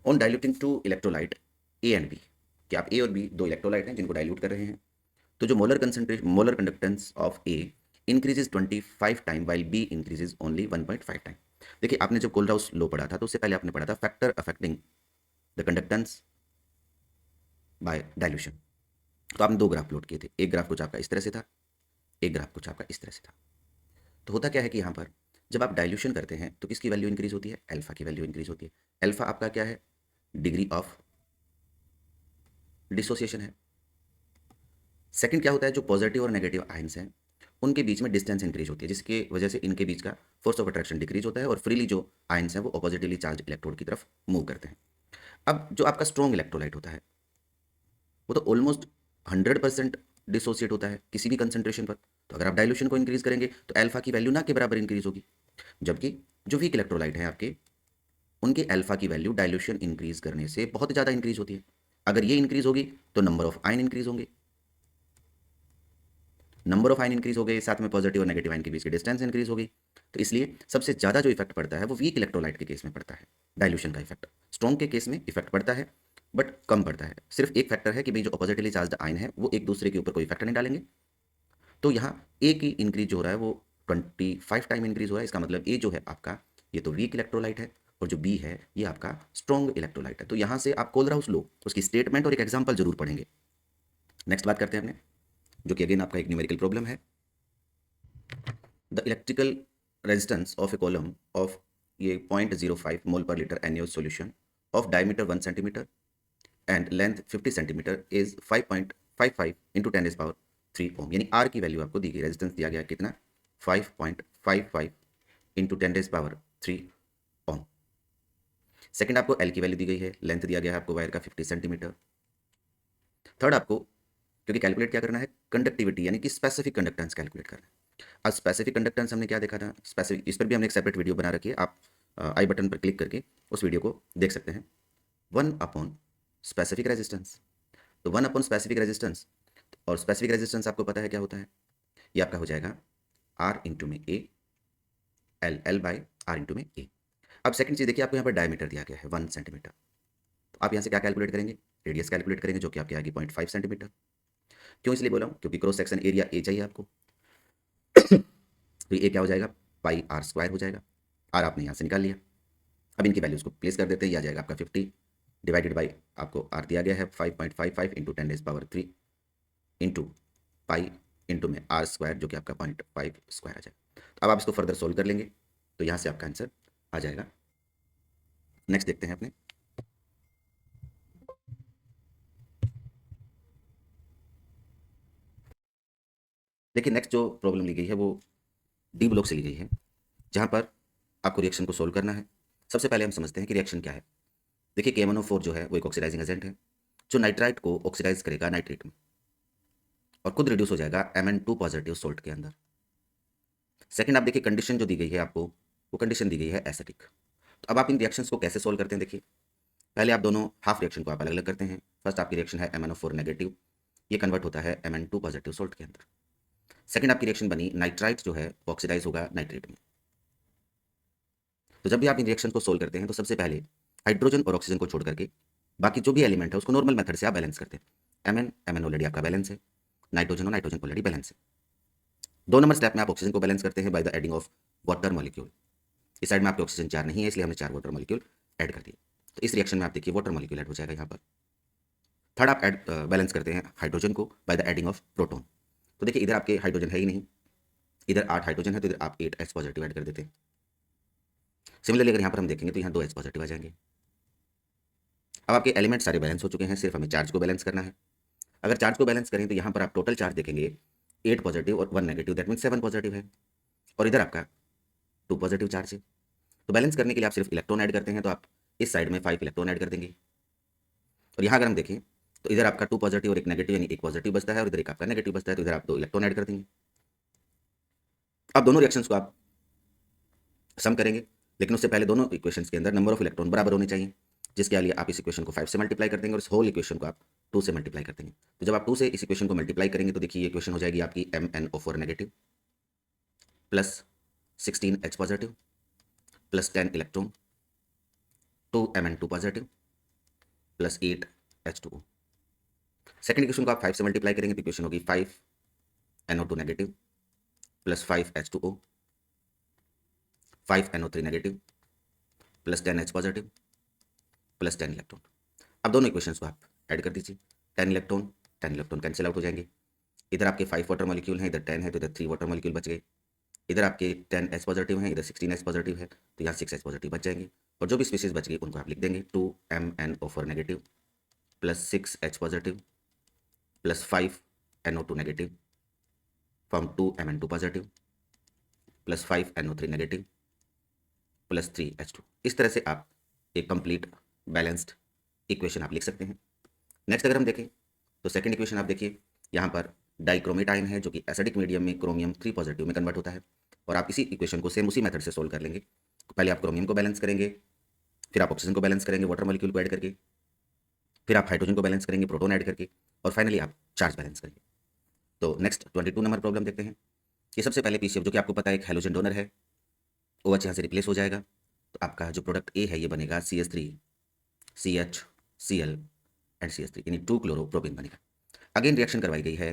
Speaker 1: on diluting two electrolyte A and B, कि आप ए और बी दो इलेक्ट्रोलाइट हैं जिनको डाइल्यूट कर रहे हैं, तो जो molar conductance of A increases 25 time while B increases only 1.5 time. देखिए आपने जब कोलराउस लॉ पढ़ा था तो उससे पहले आपने पढ़ा था factor affecting the conductance by dilution. तो आपने दो ग्राफ प्लॉट किए थे, एक ग्राफ कुछ आपका इस तरह से था, एक ग्राफ कुछ आपका इस तरह से था। तो होता क्या है कि यहाँ पर जब आप डाइल्यूशन करते हैं तो किसकी वैल्यू इंक्रीज होती है, अल्फा की वैल्यू इंक्रीज होती है। अल्फा आपका क्या है, डिग्री ऑफ डिसोसिएशन है। सेकंड क्या होता है, जो पॉजिटिव और नेगेटिव आयंस हैं उनके बीच में डिस्टेंस इंक्रीज होती है, जिसकी वजह से इनके बीच का फोर्स ऑफ अट्रैक्शन डिक्रीज होता है और फ्रीली जो आयंस हैं वो ऑपोजिटिवली चार्ज इलेक्ट्रोड की तरफ मूव करते हैं। अब जो आपका स्ट्रॉन्ग इलेक्ट्रोलाइट होता है वो तो ऑलमोस्ट 100% डिसोसिएट होता है किसी भी कंसंट्रेशन पर। तो अगर आप डाइल्यूशन को इंक्रीज करेंगे तो अल्फा की वैल्यू ना के बराबर इंक्रीज होगी, जबकि जो वीक इलेक्ट्रोलाइट हैं आपके उनके अल्फा की वैल्यू डाइल्यूशन इंक्रीज करने से बहुत ज़्यादा इंक्रीज होती है। अगर ये इंक्रीज होगी तो नंबर ऑफ आयन इंक्रीज होंगे, नंबर ऑफ आयन इंक्रीज हो गए, साथ में पॉजिटिव और नेगेटिव आयन के बीच की डिस्टेंस इंक्रीज होगी। तो इसलिए सबसे ज़्यादा जो इफेक्ट पड़ता है वो वीक इलेक्ट्रोलाइट के केस में पड़ता है, डाइल्यूशन का इफेक्ट। स्ट्रॉन्ग के केस में इफेक्ट पड़ता है बट कम पड़ता है। सिर्फ एक फैक्टर है कि भाई जो ऑपोजिटली चार्ज आयन है वो एक दूसरे के ऊपर कोई इफेक्ट नहीं डालेंगे। तो यहाँ ए की इंक्रीज जो हो रहा है वो 25 टाइम इंक्रीज हो रहा है। इसका मतलब ए जो है आपका ये तो वीक इलेक्ट्रोलाइट है और जो बी है ये आपका स्ट्रॉन्ग इलेक्ट्रोलाइट है। तो यहाँ से आप कोलराउस लो उसकी स्टेटमेंट और एक एग्जाम्पल जरूर पढ़ेंगे। नेक्स्ट बात करते हैं अपने, जो कि अगेन आपका एक न्यूमेरिकल प्रॉब्लम है। The electrical resistance of A column of ये 0.05 मोल पर litre NaOH solution of diameter 1 centimetre and length 50 centimetre is 5.55 into 10⁻³ ओम, यानी आर की वैल्यू आपको दी गई, रेजिस्टेंस दिया गया कितना 5.55 इंटू 10⁻³ ओम। सेकंड आपको एल की वैल्यू दी गई है, लेंथ दिया गया है आपको वायर का 50 सेंटीमीटर। थर्ड आपको क्योंकि कैलकुलेट क्या करना है, कंडक्टिविटी यानी कि स्पेसिफिक कंडक्टेंस कैलकुलेट करना है। अब स्पेसिफिक कंडक्टेंस हमने क्या देखा था, स्पेसिफिक इस पर भी हमने एक सेपरेट वीडियो बना रखी है, आप आई बटन पर क्लिक करके उस वीडियो को देख सकते हैं। 1 अपॉन स्पेसिफिक रेजिस्टेंस, तो 1 अपॉन स्पेसिफिक रेजिस्टेंस, और स्पेसिफिक रेजिस्टेंस आपको पता है क्या होता है, ये आपका हो जाएगा R इंटू में ए, L बाई R इंटू में ए। अब सेकंड चीज़ देखिए, आपको यहाँ पर डायमीटर दिया गया है 1 सेंटीमीटर, तो आप यहाँ से क्या कैलकुलेट करेंगे, रेडियस कैलकुलेट करेंगे जो कि आपकी आएगी 0.5 सेंटीमीटर। क्यों इसलिए बोला हूँ, क्योंकि क्रॉस सेक्शन एरिया ए चाहिए आपको। तो ये क्या हो जाएगा, पाई आर स्क्वायर हो जाएगा। आर आपने यहाँ से निकाल लिया। अब इनकी वैल्यूज़ को प्लेस कर देते हैं, ये आ जाएगा आपका 50 डिवाइडेड बाई आपको आर दिया गया है 5.55 इंटू 10⁻³ इंटू पाई इंटू में आर स्क्वायर जो कि आपका 0.5 स्क्वायर आ जाएगा। तो अब आप इसको फर्दर सोल्व कर लेंगे तो यहाँ से आपका आंसर आ जाएगा। नेक्स्ट देखते हैं अपने, देखिए नेक्स्ट जो प्रॉब्लम ली गई है वो डी ब्लॉक से ली गई है, जहाँ पर आपको रिएक्शन को सोल्व करना है। सबसे पहले हम समझते हैं कि रिएक्शन क्या है। देखिए KMnO4 जो है वो एक ऑक्सीडाइजिंग एजेंट है जो नाइट्राइट को ऑक्सीडाइज करेगा नाइट्रेट में और खुद रिड्यूस हो जाएगा Mn2 पॉजिटिव सोल्ट के अंदर। सेकंड आप देखिए कंडीशन जो दी गई है आपको, वो कंडीशन दी गई है एसिडिक। तो अब आप इन रिएक्शंस को कैसे सोल्व करते हैं, देखिए पहले आप दोनों हाफ रिएक्शन को आप अलग अलग करते हैं। फर्स्ट आपकी रिएक्शन है MnO4 नेगेटिव, ये कन्वर्ट होता है Mn2 पॉजिटिव सोल्ट के अंदर। सेकंड आपकी रिएक्शन बनी नाइट्राइट जो है ऑक्सीडाइज होगा नाइट्रेट में। तो जब भी आप इन रिएक्शन को सोल्व करते हैं तो सबसे पहले हाइड्रोजन और ऑक्सीजन को छोड़ करके बाकी जो भी एलिमेंट है उसको नॉर्मल मेथड से आप बैलेंस करते हैं। Mn ऑलरेडी आपका बैलेंस है, नाइट्रोजन और नाइट्रोजन ऑलरेडी बैलेंस है। 2 नंबर स्टेप में आप ऑक्सीजन को बैलेंस करते हैं by the adding of water molecule. इस साइड में आपके ऑक्सीजन 4 नहीं है इसलिए हमने 4 वाटर मॉलिक्यूल ऐड कर दिए। तो इस रिएक्शन में आप देखिए वाटर मॉलिक्यूल ऐड हो जाएगा यहाँ पर। थर्ड आप बैलेंस करते हैं हाइड्रोजन को by the adding of proton. तो देखिए इधर आपके हाइड्रोजन है ही नहीं, इधर 8 हाइड्रोजन है तो इधर आप 8 H पॉजिटिव ऐड कर देते हैं। सिमिलरली अगर यहाँ पर हम देखेंगे तो यहाँ 2 H पॉजिटिव आ जाएंगे। अब आपके एलिमेंट सारे बैलेंस हो चुके हैं, सिर्फ हमें चार्ज को बैलेंस करना है। अगर चार्ज को बैलेंस करें तो यहाँ पर आप टोटल चार्ज देखेंगे 8 पॉजिटिव और 1 नेगेटिव, दैट मीन 7 पॉजिटिव है, और इधर आपका 2 पॉजिटिव चार्ज है। तो बैलेंस करने के लिए आप सिर्फ इलेक्ट्रॉन ऐड करते हैं, तो आप इस साइड में 5 इलेक्ट्रॉन ऐड कर देंगे। और यहाँ अगर हम देखें तो इधर आपका 2 पॉजिटिव और 1 नेगेटिव यानी 1 पॉजिटिव बचता है और इधर एक आपका नेगेटिव बचता है, तो इधर आप 2 इलेक्ट्रॉन ऐड कर देंगे। अब दोनों रिएक्शंस को आप सम करेंगे, लेकिन उससे पहले दोनों इक्वेशंस के अंदर नंबर ऑफ इलेक्ट्रॉन बराबर होने चाहिए, जिसके लिए आप इस इक्वेशन को 5 से मल्टीप्लाई कर देंगे और इस होल इक्वेशन को आप 2 से मल्टीप्लाई कर देंगे। तो जब आप 2 से इस इक्वेशन को मल्टीप्लाई करेंगे तो देखिए ये इक्वेशन हो जाएगी आपकी MnO4 negative plus 16 H positive plus 10 electron 2 Mn2 positive plus 8 H2O। Second equation को आप 5 से मल्टीप्लाई करेंगे तो इक्वेशन होगी 5 NO2 negative plus 5 H2O, 5 NO3 negative plus 10 H positive plus 10 electron. अब दोनों इक्वेशंस को आप ऐड कर दीजिए। 10 इलेक्ट्रॉन कैंसिल आउट हो जाएंगे। इधर आपके 5 वाटर मॉलिक्यूल हैं, इधर 10 है तो इधर 3 वाटर मॉलिक्यूल बच गए। इधर आपके 10 H पॉजिटिव हैं, इधर 16 H पॉजिटिव है तो यहाँ 6 H पॉजिटिव बच जाएंगे। और जो भी स्पीसीज बच गई उनको आप लिख देंगे 2 MnO4 negative plus 6 H positive plus 5 NO2 negative from 2 Mn2 positive plus 5 NO3 negative plus 3 H2। इस तरह से आप एक कंप्लीट बैलेंस्ड इक्वेशन आप लिख सकते हैं। नेक्स्ट अगर हम देखें तो सेकंड इक्वेशन आप देखिए, यहाँ पर डाइक्रोमेट आयन है जो कि एसिडिक मीडियम में क्रोमियम 3 पॉजिटिव में कन्वर्ट होता है। और आप इसी इक्वेशन को सेम उसी मेथड से सोल्व कर लेंगे। पहले आप क्रोमियम को बैलेंस करेंगे, फिर आप ऑक्सीजन को बैलेंस करेंगे वाटर मॉलिक्यूल को ऐड करके, फिर आप हाइड्रोजन को बैलेंस करेंगे प्रोटॉन ऐड करके, और फाइनली आप चार्ज बैलेंस करेंगे। तो नेक्स्ट 22 नंबर प्रॉब्लम देखते हैं। ये सबसे पहले पीसीएफ जो कि आपको पता है एक हैलोजन डोनर है, OH यहाँ से रिप्लेस हो जाएगा तो आपका जो प्रोडक्ट ए है ये बनेगा CH3 CHCl एंड CH3 यानी 2 क्लोरोप्रोपेन बनेगा। अगेन रिएक्शन करवाई गई है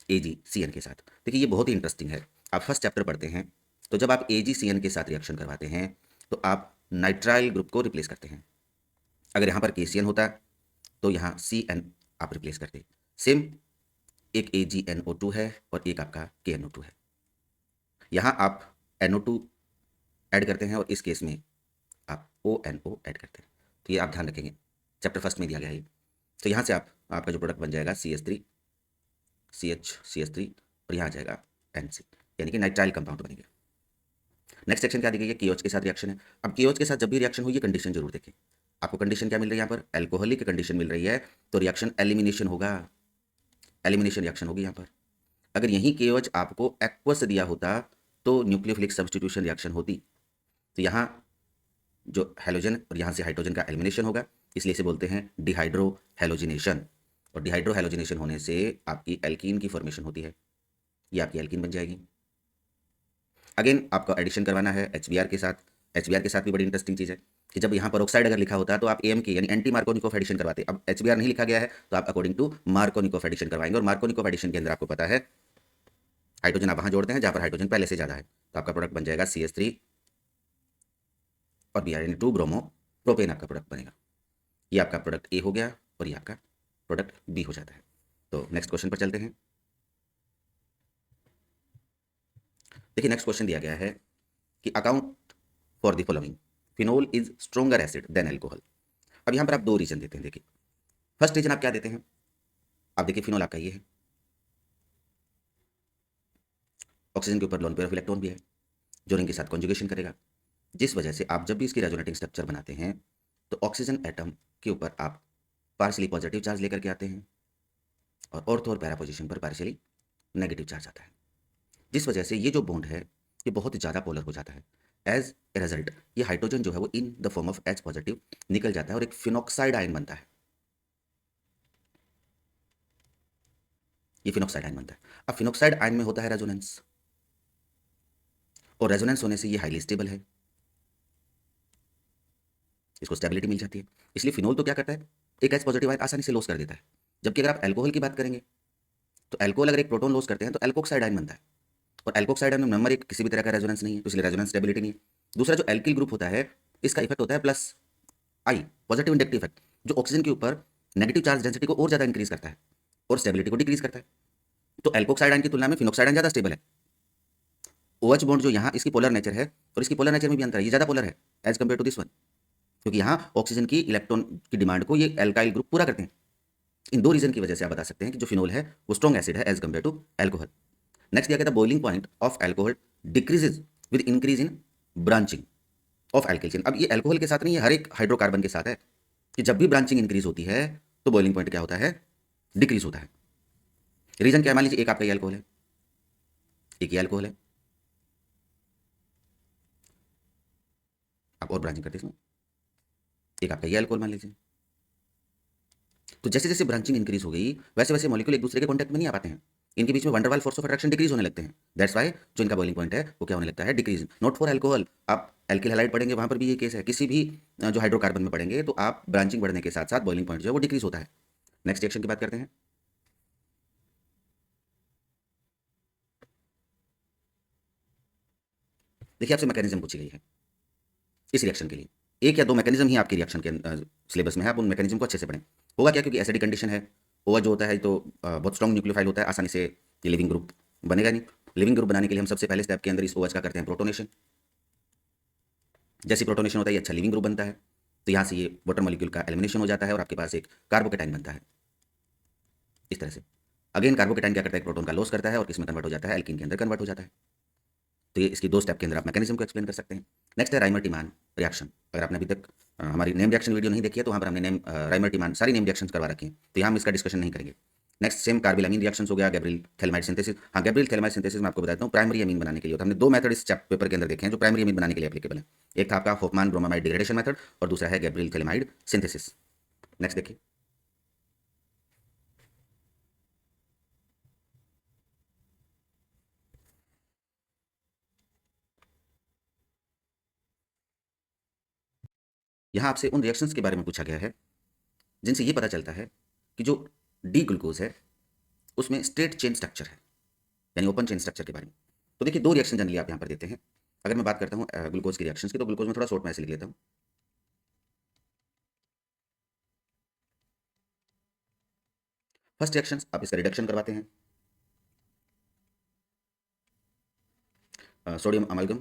Speaker 1: AgCN के साथ। देखिए ये बहुत ही इंटरेस्टिंग है। आप फर्स्ट चैप्टर पढ़ते हैं तो जब आप AgCN के साथ रिएक्शन करवाते हैं तो आप नाइट्राइल ग्रुप को रिप्लेस करते हैं। अगर यहाँ पर KCN होता तो यहाँ CN आप रिप्लेस करते। सेम एक AgNO2 है और एक आपका KNO2 है। यहाँ आप NO2 ऐड करते हैं और इस केस में आप ONO ऐड करते हैं। तो ये आप ध्यान रखेंगे, चैप्टर फर्स्ट में दिया गया है। तो यहाँ से आपका जो प्रोडक्ट बन जाएगा CH3 CH3 और यहाँ आ जाएगा NC यानी कि नाइट्राइल कंपाउंड बनेगा। नेक्स्ट सेक्शन क्या दी गई है, KOH के साथ रिएक्शन है। अब KOH के साथ जब भी रिएक्शन हो ये कंडीशन जरूर देखें। आपको कंडीशन क्या मिल रही है, यहाँ पर एल्कोहलिक कंडीशन मिल रही है तो रिएक्शन एलिमिनेशन होगा, एलिमिनेशन रिएक्शन होगी यहाँ पर। अगर यही KOH आपको एक्वस दिया होता तो न्यूक्लियोफिलिक सब्स्टिट्यूशन रिएक्शन होती। तो यहाँ जो हैलोजन और यहाँ से हाइड्रोजन का एलिमिनेशन होगा, इसलिए इसे बोलते हैं डिहाइड्रो हैलोजिनेशन। और डिहाइड्रो हैलोजिनेशन होने से आपकी एल्कीन की फॉर्मेशन होती है, ये आपकी एल्कीन बन जाएगी। अगेन आपको एडिशन करवाना है HBr के साथ। HBr के साथ भी बड़ी इंटरेस्टिंग चीज़ है कि जब यहाँ पर ऑक्साइड अगर लिखा होता तो आप AMK यानी एंटी मार्कोनिकोव एडिशन करवाते। अब HBr नहीं लिखा गया है तो आप अकॉर्डिंग टू मार्कोनिकोव एडिशन करवाएंगे। और मार्कोनिकोव एडिशन के अंदर आपको पता है हाइड्रोजन आप वहाँ जोड़ते हैं जहाँ पर हाइड्रोजन पहले से ज़्यादा है, तो आपका प्रोडक्ट बन जाएगा CH3 और Br यानी 2 ब्रोमो प्रोपेन आपका प्रोडक्ट बनेगा। ये आपका प्रोडक्ट ए हो गया और ये आपका प्रोडक्ट बी हो जाता है। तो नेक्स्ट क्वेश्चन पर चलते हैं। देखिए नेक्स्ट क्वेश्चन दिया गया है कि account for the following, phenol is stronger acid than alcohol. अब यहाँ पर आप दो रीजन देते हैं। देखिए फर्स्ट रीजन आप क्या देते हैं, आप देखिए फिनोल आपका ये है, ऑक्सीजन के ऊपर लोन पेयर ऑफ इलेक्ट्रॉन भी है जो रिंग के साथ कॉन्जुगेशन करेगा, जिस वजह से आप जब भी इसकी रेजोनेटिंग स्ट्रक्चर बनाते हैं तो ऑक्सीजन एटम के ऊपर आप पार्शियली पॉजिटिव चार्ज लेकर के आते हैं और ऑर्थो और पैरा पोजीशन पर पार्शियली नेगेटिव चार्ज आता है, जिस वजह से ये जो बॉन्ड है ये बहुत ज़्यादा पोलर हो जाता है। एज ए रिजल्ट ये हाइड्रोजन जो है वो in the form of H positive निकल जाता है और एक फिनॉक्साइड आयन बनता है। ये फिनॉक्साइड आयन बनता है। अब फिनॉक्साइड आयन में होता है रेजोनेंस, और रेजोनेंस होने से ये हाईली स्टेबल है, इसको स्टेबिलिटी मिल जाती है। इसलिए फिनोल तो क्या करता है, एक H पॉजिटिव आयन आसानी से लॉस कर देता है। जबकि अगर आप एल्कोहल की बात करेंगे तो एल्कोहल अगर एक प्रोटॉन लॉस करते हैं तो एल्कोक्साइड आयन बनता है, और एल्कोक्साइड आयन में नंबर एक किसी भी तरह का रेजोनेंस नहीं है, तो इसलिए रेजोनेंस स्टेबिलिटी नहीं है। दूसरा जो एल्किल ग्रुप होता है इसका इफेक्ट होता है प्लस आई, पॉजिटिव इंडक्टिव इफेक्ट, जो ऑक्सीजन के ऊपर नेगेटिव चार्ज डेंसिटी को और ज़्यादा इंक्रीज करता है और स्टेबिलिटी को डिक्रीज करता है। तो एल्कोक्साइड आयन की तुलना में फिनॉक्साइड आयन ज़्यादा स्टेबल है। OH बॉन्ड जो यहाँ इसकी पोलर नेचर है और इसकी पोलर नेचर में भी अंतर है, ये ज़्यादा पोलर है as compare to this one, क्योंकि यहाँ ऑक्सीजन की इलेक्ट्रॉन की डिमांड को ये एल्काइल ग्रुप पूरा करते हैं। इन दो रीजन की वजह से आप बता सकते हैं कि जो फिनोल है वो स्ट्रॉन्ग एसिड है as compare to alcohol. Next दिया गया था boiling point of alcohol decreases with increase in branching of alkyl chain. अब ये एल्कोहल के साथ नहीं, ये हर एक हाइड्रोकार्बन के साथ है कि जब भी ब्रांचिंग इंक्रीज होती है तो बॉइलिंग पॉइंट क्या होता है, डिक्रीज होता है। रीजन क्या, मान लीजिए एक आपका ये एल्कोहल है, एक ये एल्कोहल है, आप और ब्रांचिंग करते हैं इसमें, एक आपका ये एल्कोहल मान लीजिए। तो जैसे जैसे ब्रांचिंग इंक्रीज हो गई वैसे वैसे मॉलिक्यूल एक दूसरे के कॉन्टैक्ट में नहीं आ पाते हैं, इनके बीच में van der Waals force of attraction decrease होने लगते हैं। दैट्स वाई जो इनका बॉइलिंग पॉइंट है वो क्या होने लगता है, डिक्रीज। नॉट फॉर अल्कोहल, आप एल्किल हैलाइड पढ़ेंगे वहाँ पर भी ये केस है। किसी भी जो हाइड्रोकार्बन में पढ़ेंगे तो आप ब्रांचिंग बढ़ने के साथ साथ बॉइलिंग पॉइंट जो है वो डिक्रीज होता है। नेक्स्ट रिएक्शन की बात करते हैं। देखिए आपसे मैकेनिज्म पूछी गई है इस रिएक्शन के लिए, एक या दो मैकेनिज्म ही आपके रिएक्शन के सिलेबस में है, आप उन मैकेनिज्म को अच्छे से पढ़ें। होगा क्या, क्योंकि एसिडिक कंडीशन है, OH जो होता है तो बहुत स्ट्रॉन्ग न्यूक्लियोफाइल होता है, आसानी से ये लिविंग ग्रुप बनेगा नहीं। लिविंग ग्रुप बनाने के लिए हम सबसे पहले स्टेप के अंदर इस OH का करते हैं प्रोटोनेशन। जैसे प्रोटोनेशन होता है ये अच्छा लिविंग ग्रुप बनता है, तो यहाँ से ये वाटर मॉलिक्यूल का एलिमिनेशन हो जाता है और आपके पास एक कार्बोकेटाइन बनता है इस तरह से। अगेन कार्बोकेटाइन क्या करता है, प्रोटोन का लॉस करता है और किसमें कन्वर्ट हो जाता है, एल्कीन के अंदर कन्वर्ट हो जाता है। तो ये इसकी दो स्टेप के अंदर आप मैकेनिज्म को एक्सप्लेन कर सकते हैं। नेक्स्ट है राइमर-टिमान रिएक्शन। अगर आपने अभी तक हमारी नेम रिएक्शन वीडियो नहीं देखी है तो वहाँ पर हमने राइमर-टिमान सारी नेम रिएक्शंस करवा रखी हैं, तो यहाँ हम इसका डिस्कशन नहीं करेंगे। नेक्स्ट सेम कार्बिल रिएक्शंस हो गया, गैब्रियल थैलेमाइड सिंथेसिस। हाँ, गैब्रियल थैलेमाइड सिंथेसिस मैं आपको बताता हूँ प्राइमरी अमीन बनाने के लिए होता है। हमने दो मेथड इस पेपर के अंदर देखे हैं जो प्राइमरी अमीन बनाने के लिए एप्लीकेबल है। एक था आपका होफमान ब्रोमामाइड डिग्रेडेशन मेथड और दूसरा है गैब्रियल थैलेमाइड सिंथेसिस। नेक्स्ट देखिए, यहाँ आपसे उन रिएक्शंस के बारे में पूछा गया है जिनसे ये पता चलता है कि जो डी ग्लूकोज है उसमें स्ट्रेट चेन स्ट्रक्चर है, यानी ओपन चेन स्ट्रक्चर के बारे में। तो देखिए दो रिएक्शन जनरली आप यहाँ पर देते हैं। अगर मैं बात करता हूँ ग्लूकोज की रिएक्शंस की, तो ग्लूकोज में थोड़ा शॉर्ट में ऐसे लिख लेता हूँ। फर्स्ट रिएक्शन आप इसका रिडक्शन करवाते हैं सोडियम अमालगम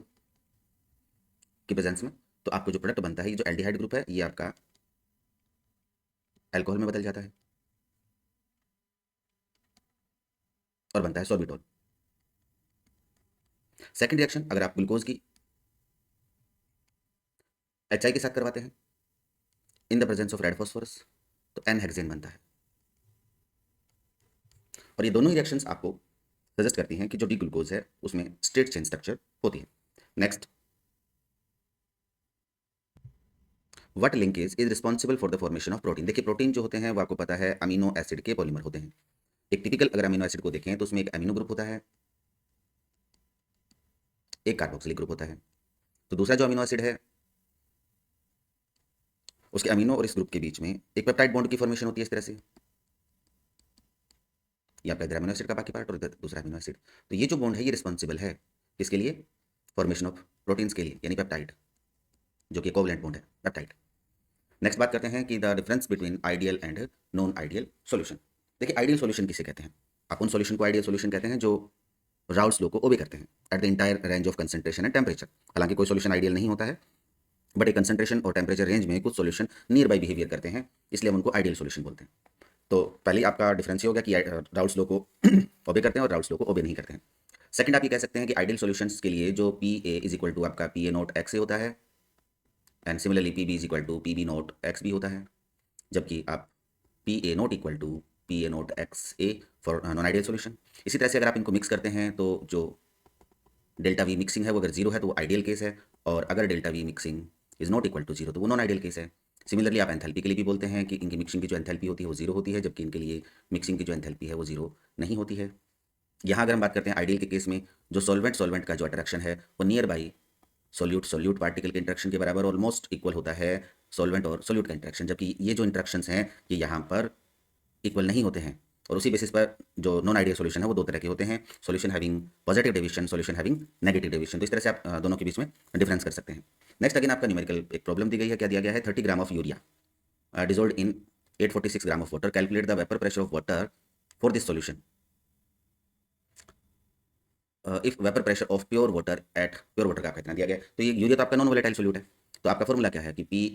Speaker 1: की प्रेजेंस में, तो आपको जो प्रोडक्ट बनता है ये जो एल्डिहाइड ग्रुप है ये आपका अल्कोहल में बदल जाता है और बनता है सॉर्बिटॉल। सेकंड रिएक्शन अगर आप ग्लूकोज की HI के साथ करवाते हैं in the presence of red phosphorus, तो एन हेक्सेन बनता है। और ये दोनों ही रिएक्शंस आपको सजेस्ट करती हैं कि जो डी ग्लूकोज है उसमें स्ट्रेट चेन स्ट्रक्चर होती है। Next, what linkage is responsible for the formation of protein. देखिए प्रोटीन जो होते हैं वो आपको पता है अमीनो एसिड के पॉलीमर होते हैं। एक टिपिकल अगर अमीनो एसिड को देखें तो उसमें एक अमीनो ग्रुप होता है, एक कार्बोक्सिलिक ग्रुप होता है। तो दूसरा जो अमीनो एसिड है उसके अमीनो और इस ग्रुप के बीच में एक पेप्टाइड बॉन्ड की फॉर्मेशन होती है इस तरह से। ये आपका इधर अमीनो एसिड का बाकी पार्ट और इधर दूसरा अमीनो एसिड। तो ये जो बॉन्ड है ये रिस्पॉन्सिबल है किसके लिए, फॉर्मेशन ऑफ प्रोटीन्स के लिए, यानी पेप्टाइड जो कि कोवलेंट बॉन्ड है पेप्टाइड। नेक्स्ट बात करते हैं कि the difference between ideal and non ideal solution. देखिए आइडियल सॉल्यूशन किसे कहते हैं, आप उन सॉल्यूशन को आइडियल सॉल्यूशन कहते हैं जो राउल्स लॉ को ओबे करते हैं at the entire range of concentration and temperature. हालांकि कोई सॉल्यूशन आइडियल नहीं होता है, बट एक कंसंट्रेशन और टेम्परेचर रेंज में कुछ सॉल्यूशन नियर बाई बिहेवियर करते हैं, इसलिए हम उनको आइडियल सॉल्यूशन बोलते हैं। तो पहले आपका डिफरेंस ये हो गया कि राउल्स लॉ को ओबे करते हैं और राउल्स लॉ को ओबे नहीं करते हैं। सेकंड आप ये कह सकते हैं कि आइडियल सॉल्यूशंस के लिए जो P A is equal to आपका P A nought X A होता है and similarly P B is equal to P B nought X B होता है, जबकि आप P A nought equal to P A nought X A for non ideal solution. इसी तरह से अगर आप इनको मिक्स करते हैं तो जो डेल्टा वी मिक्सिंग है वो अगर जीरो है तो वो आइडियल केस है, और अगर delta V mixing is not equal to zero तो वो नॉन आइडियल केस है। सिमिलरली आप एंथैल्पी के लिए भी बोलते हैं कि इनकी मिक्सिंग की जो एंथैल्पी होती है वो जीरो होती है, जबकि इनके लिए मिक्सिंग की जो एंथैल्पी है वो जीरो नहीं होती है। यहाँ अगर हम बात करते हैं आइडियल के केस में जो सॉल्वेंट सॉल्वेंट का जो अट्रैक्शन है वो near by solute solute particle के इंट्रैक्शन के बराबर ऑलमोस्ट इक्वल होता है सॉल्वेंट और सोल्यूट का इंट्रैक्शन, जबकि ये जो इंट्रैक्शंस हैं ये यहाँ पर इक्वल नहीं होते हैं। और उसी बेसिस पर जो नॉन आइडियल सॉल्यूशन है वो दो तरह के होते हैं, solution having positive deviation, solution having negative deviation. तो इस तरह से आप दोनों के बीच में डिफरेंस कर सकते हैं। नेक्स्ट अगेन आपका न्यूमेरिकल एक प्रॉब्लम दी गई है, क्या दिया गया है, 30 gram of urea dissolved in 846 gram of water, calculate the vapour pressure of water for this solution if vapour pressure of pure water at pure water का आपका इतना दिया गया है। तो ये यूरिया तो आपका नॉन वोलेटाइल सोल्यूट है, तो आपका फॉर्मूला क्या है कि P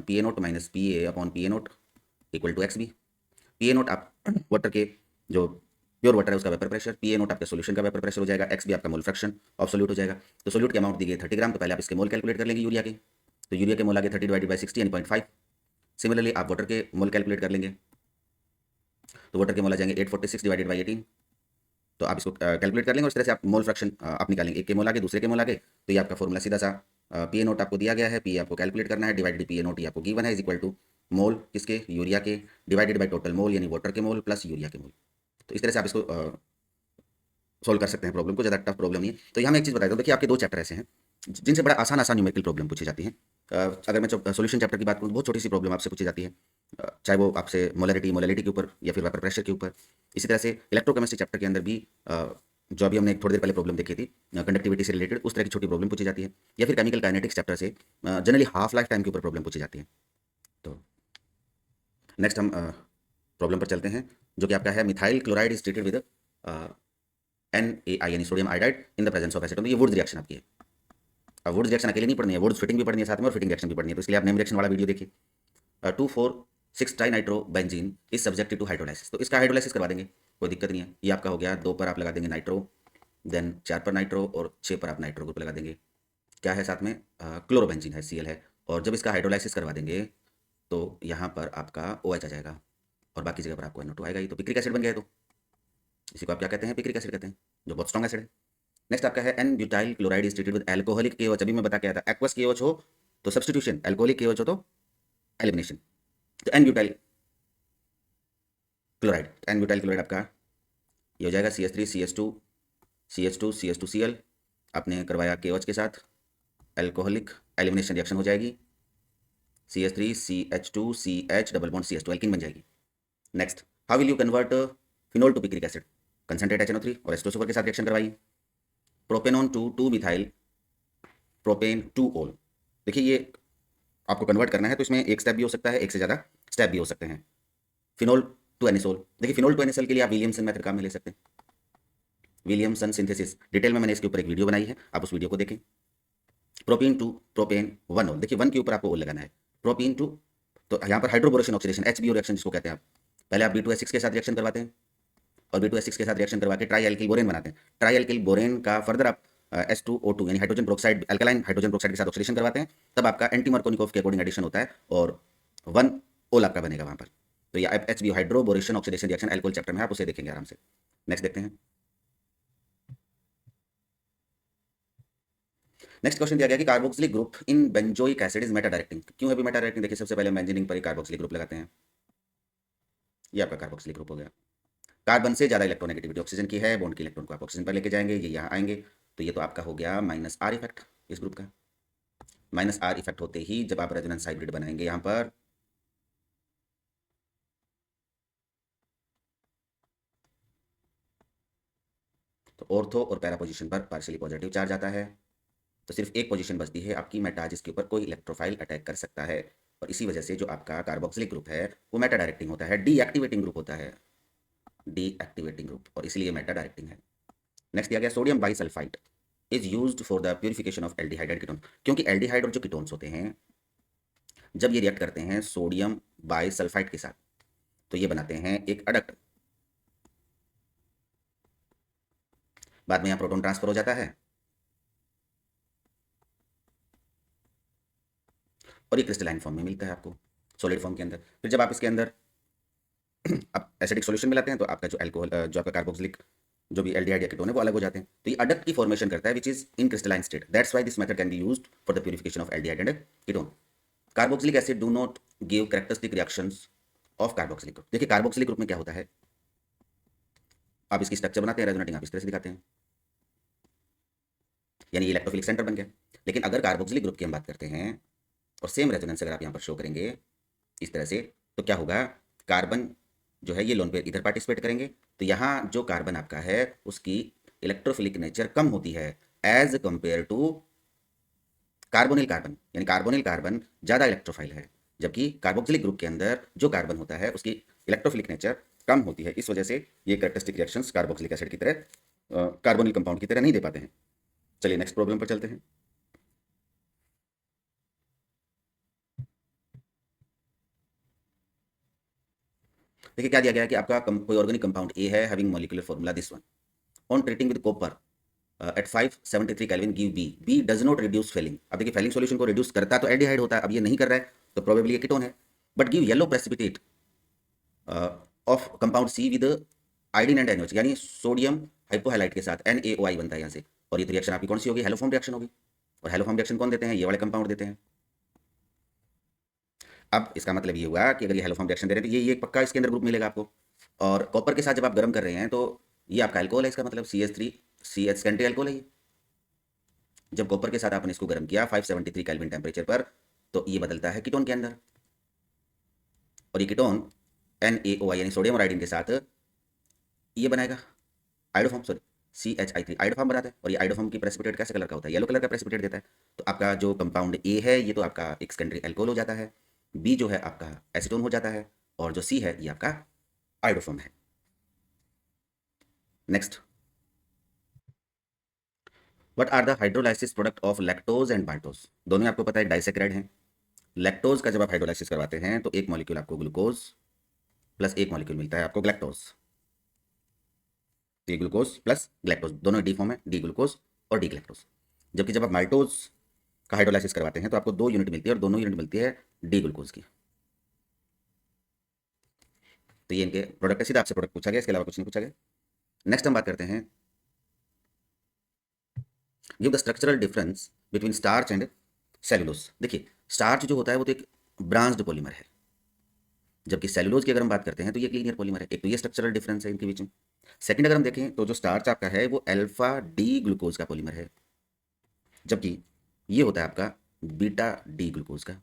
Speaker 1: A note minus P A upon P A nought equal to X B. P A nought आप वाटर के जो प्योर वाटर है उसका vapour pressure, P A nought आपके सोल्यूशन का वेपर प्रेशर हो जाएगा, एक्स भी आपका मोल फ्रैक्शन ऑफ सोल्यूट हो जाएगा। तो सोल्यूट की अमाउंट दी गई 30 ग्राम, तो पहले आप इसके मोल कैलकुलेट कर लेंगे यूरिया के, तो यूरिया के मोल आगे 30 डिवाइडेड बाई 60 यानी 0.5। सिमिलरली आप वाटर के मोल कैलकुलेट कर लेंगे, तो वाटर के मोल आ जाएंगे 846 डिवाइडेड बाई 18, तो आप इसको कैलकुलेट कर लेंगे और इस तरह से आप मोल फ्रैक्शन आप निकालेंगे, एक के मोल आगे दूसरे के मोल आगे। तो ये आपका फॉर्मूला सीधा सा पी ए नोट आपको दिया गया है, पी आपको कैलकुलेट करना है, डिवाइडेड पी ए नोट आपको गिवन है, इज इक्वल टू मोल किसके, यूरिया के, डिवाइडेड बाई टोटल मोल यानी वाटर के मोल प्लस यूरिया के मोल। तो इस तरह से आप इसको सोल्व कर सकते हैं प्रॉब्लम को, ज़्यादा टफ प्रॉब्लम नहीं है। तो यहाँ मैं एक चीज़ बता दूँ, देखिए आपके 2 चैप्टर ऐसे हैं जिनसे बड़ा आसान न्यूमेरिकल प्रॉब्लम पूछी जाती है। अगर मैं सॉल्यूशन चैप्टर की बात करूँ, बहुत छोटी सी प्रॉब्लम आपसे पूछी जाती है, चाहे वो आपसे मोलैरिटी के ऊपर या फिर वेपर प्रेशर के ऊपर। इसी तरह से इलेक्ट्रोकेमिस्ट्री चैप्टर के अंदर भी जो अभी हमने एक थोड़ी देर पहले प्रॉब्लम देखी थी कंडक्टिविटी से रिलेटेड, उस तरह की छोटी प्रॉब्लम पूछी जाती है, या फिर केमिकल काइनेटिक्स चैप्टर से जनरली हाफ लाइफ टाइम के ऊपर प्रॉब्लम पूछी जाती है। तो नेक्स्ट हम प्रॉब्लम पर चलते हैं, जो कि आपका है methyl chloride is treated with NaI यानी sodium iodide in the presence of acetone. ये वुड्स रिएक्शन आपकी है। अब वुड्स रिएक्शन अकेले नहीं पढ़नी है, वुड्स फिटिंग भी पढ़नी है साथ में और फिटिंग रिएक्शन भी पढ़नी है, तो इसलिए आप नेम रिएक्शन वाला वीडियो देखिए। 2,4,6 ट्राइनाइट्रोबेंजीन इज सब्जेक्टेड टू हाइड्रोलाइसिस। तो इसका हाइड्रोलाइसिस करवा देंगे, कोई दिक्कत नहीं है। ये आपका हो गया 2 पर आप लगा देंगे नाइट्रो, देन 4 पर नाइट्रो और 6 पर आप नाइट्रो ग्रुप लगा देंगे। क्या है साथ में? क्लोरोबेंजीन है, Cl है। और जब इसका हाइड्रोलाइसिस करवा देंगे तो यहाँ पर आपका OH आ जाएगा और बाकी जगह पर आपको NO2 आएगा। ये तो पिक्रिक एसिड बन गया है। तो इसी को आप क्या कहते हैं? पिक्रिक एसिड कहते हैं, जो बहुत स्ट्रॉन्ग एसिड है। नेक्स्ट आपका है n butyl chloride is treated with alcoholic KOH। अभी मैं बता के आया था, एक्वस KOH हो तो सब्स्टिट्यूशन, एल्कोहलिक KOH हो तो एलिमिनेशन। तो एन ब्यूटाइल क्लोराइड आपका ये हो जाएगा CH3 CH2 CH2 CH2Cl। आपने करवाया KOH के साथ, एल्कोहलिक, एलिमिनेशन रिएक्शन हो जाएगी, CH3 CH2 CH double bond CH2 alkene बन जाएगी। Next, how will you convert phenol to picric acid? Concentrate HNO3 और H2SO4 के साथ रिएक्शन करवाइए। प्रोपेनॉन टू 2 मिथाइल प्रोपेन 2 ओल। देखिए ये आपको कन्वर्ट करना है, तो इसमें एक स्टेप भी हो सकता है, एक से ज़्यादा स्टेप भी हो सकते हैं। फिनोल टू एनिसोल, देखिए फिनोल टू एनिसोल के लिए आप विलियमसन मेथड काम में ले सकते हैं, विलियमसन सिंथेसिस। डिटेल में मैंने इसके ऊपर एक वीडियो बनाई है, आप उस वीडियो को देखें। प्रोपीन टू प्रोपेन 1 ओल, देखिए 1 के ऊपर आपको ओल लगाना है। प्रोपीन टू, तो यहाँ पर हाइड्रोबोरेशन ऑक्सीडेशन HBO रिएक्शन जिसको कहते हैं, आप पहले आप B2H6 के साथ रिएक्शन करवाते हैं और B2H6 के साथ रिएक्शन करवा के ट्राई एल्किल बोरेन बनाते हैं। ट्राई एल्किल बोरेन का फर्दर आप H2O2 यानी hydrogen peroxide, alkaline hydrogen peroxide के साथ ऑक्सीडेशन करवाते हैं, तब आपका एंटी मर्कोनिकोव के अकॉर्डिंग एडिशन होता है और 1 ओल आपका बनेगा वहाँ पर। तो ये HBO hydroboration oxidation reaction alcohol chapter में आप उसे देखेंगे आराम से। नेक्स्ट देखते हैं। नेक्स्ट क्वेश्चन दिया गया कि carboxylic group in benzoic acid is Meta directing. क्यों है भी मेटा डायरेक्टिंग? देखिए सबसे पहले हम बेंजीनिंग पर ही कार्बोक्सिलिक ग्रुप लगाते हैं। ये आपका कार्बोक्सिलिक ग्रुप हो गया। कार्बन से ज़्यादा इलेक्ट्रोनेगेटिविटी ऑक्सीजन की है, बॉन्ड की इलेक्ट्रॉन को आप ऑक्सीजन पर लेके जाएंगे, ये यहाँ आएंगे, तो ये तो आपका हो गया -R इफेक्ट इस ग्रुप का। -R इफेक्ट होते ही जब आप रेजोनेंस हाइब्रिड बनाएंगे यहाँ पर, तो ऑर्थो और पैरा पोजीशन पर पार्शियली पॉजिटिव चार्ज आता है, तो सिर्फ एक पोजीशन बचती है आपकी मेटा, जिसके ऊपर कोई इलेक्ट्रोफाइल अटैक कर सकता है, और इसी वजह से जो आपका कार्बोक्सिलिक ग्रुप है वो मेटा डायरेक्टिंग होता है, डीएक्टिवेटिंग ग्रुप होता है, डीएक्टिवेटिंग ग्रुप, और इसलिए मेटा डायरेक्टिंग है। नेक्स्ट दिया गया sodium bisulphide is used for the purification of aldehyde and ketone. क्योंकि एल्डिहाइड और जो कीटोन्स होते हैं जब ये रिएक्ट करते हैं सोडियम बाइसल्फाइड के साथ, तो ये बनाते हैं एक अडक्ट, बाद में यहाँ प्रोटॉन ट्रांसफर हो जाता है और ये क्रिस्टलाइन फॉर्म में मिलता है आपको, सॉलिड फॉर्म के अंदर। फिर जब आप इसके अंदर आप एसिडिक सॉल्यूशन मिलाते हैं तो आपका जो एल्कोहल, जो आपका कार्बोक्सिलिक जो भी एल्डिहाइड या कीटोन है वो अलग हो जाते हैं, तो ये अडक्ट की फॉर्मेशन करता है, which is in crystalline state. That's why this method can be used for the purification of aldehyde and ketone. Carboxylic acid do not give characteristic reactions of carboxylic group. देखिए कार्बोक्सिलिक ग्रुप में क्या होता है, आप इसकी स्ट्रक्चर बनाते हैं, रेजोनेटिंग आप इस तरह से दिखाते हैं, यानी इलेक्ट्रोफिलिक सेंटर बन गया। लेकिन अगर कार्बोक्सिलिक ग्रुप की हम बात करते हैं और सेम रेजोनेंस अगर आप यहाँ पर शो करेंगे इस तरह से, तो क्या होगा, कार्बन जो है ये लोन पेयर इधर पार्टिसिपेट करेंगे, तो यहाँ जो कार्बन आपका है उसकी इलेक्ट्रोफिलिक नेचर कम होती है as compare to carbonyl carbon, यानी कार्बोनिल कार्बन ज़्यादा इलेक्ट्रोफाइल है, जबकि कार्बोक्सिलिक ग्रुप के अंदर जो कार्बन होता है उसकी इलेक्ट्रोफिलिक नेचर कम होती है। इस वजह से ये कैरेक्टरिस्टिक रिएक्शंस कार्बोक्सिलिक एसिड की तरह, कार्बोनिल कंपाउंड की तरह नहीं दे पाते हैं। चलिए नेक्स्ट प्रॉब्लम पर चलते हैं। देखिए क्या दिया गया है कि आपका कोई ऑर्गेनिक कंपाउंड ए है having molecular formula this one, on treating with copper at 573 kelvin give B does not reduce Fehling. अब देखिए फेलिंग सॉल्यूशन को रिड्यूस करता तो एल्डिहाइड होता है, अब ये नहीं कर रहा है तो प्रोबेबली ये कीटोन है, but give yellow precipitate of compound C with iodine and NaOH, यानी सोडियम हाइपोहैलाइड के साथ NaOI बनता है यहाँ से, और ये रिएक्शन आपकी कौन सी होगी, हेलोफॉर्म रिएक्शन होगी, और हेलोफॉर्म रिएक्शन कौन देते हैं, ये वाले कंपाउंड देते हैं। अब इसका मतलब ये हुआ कि अगर ये हेलोफॉर्म रिएक्शन दे रहे हैं तो ये पक्का इसके अंदर ग्रुप मिलेगा आपको, और कॉपर के साथ जब आप गर्म कर रहे हैं तो ये आपका अल्कोहल है, इसका मतलब CH3CH सेकेंडरी अल्कोहल है ये। जब कॉपर के साथ आपने इसको गर्म किया 573 केल्विन टेम्परेचर पर, तो ये बदलता है कीटोन के अंदर, और ये कीटोन NaOI यानी सोडियम और आयोडीन के साथ ये बनाएगा आयोडोफॉर्म, सॉरी CH3 आयोडोफॉर्म बनाता है। और ये आयोडोफॉर्म की प्रेसिपिटेट कैसे कलर का होता है? येलो कलर का प्रेसिपिटेट देता है। तो आपका जो कंपाउंड ए है ये तो आपका एक सेकेंडरी अल्कोहल हो जाता है, बी जो है आपका एसीटोन हो जाता है, और जो सी है ये आपका आयोडोफॉर्म है। Next, what are the hydrolysis product of lactose and maltose? दोनों आपको पता है डाइसेक्राइड हैं। लैक्टोज का जब आप हाइड्रोलाइसिस करवाते हैं तो एक मॉलिक्यूल आपको ग्लूकोज प्लस एक मॉलिक्यूल मिलता है आपको galactose. D glucose plus galactose, दोनों डी फॉर्म है, डी ग्लूकोज और डी ग्लैक्टोज। जबकि जब आप माल्टोज का हाइड्रोलाइसिस करवाते हैं तो आपको 2 यूनिट मिलती है, और दोनों यूनिट मिलती है डी ग्लूकोज की। तो ये इनके प्रोडक्ट है, सीधा आपसे प्रोडक्ट पूछा गया, इसके अलावा कुछ नहीं पूछा गया। नेक्स्ट हम बात करते हैं, give the structural difference between starch and cellulose. देखिए स्टार्च जो होता है वो तो एक ब्रांच्ड पॉलीमर है, जबकि सेलुलोज की अगर हम बात करते हैं तो ये एक लीनियर पॉलीमर है। एक तो ये स्ट्रक्चरल डिफरेंस है इनके बीच में। सेकंड अगर हम देखें तो जो स्टार्च आपका है वो अल्फा डी ग्लूकोज का पॉलीमर है, जबकि ये होता है आपका बीटा डी ग्लूकोज का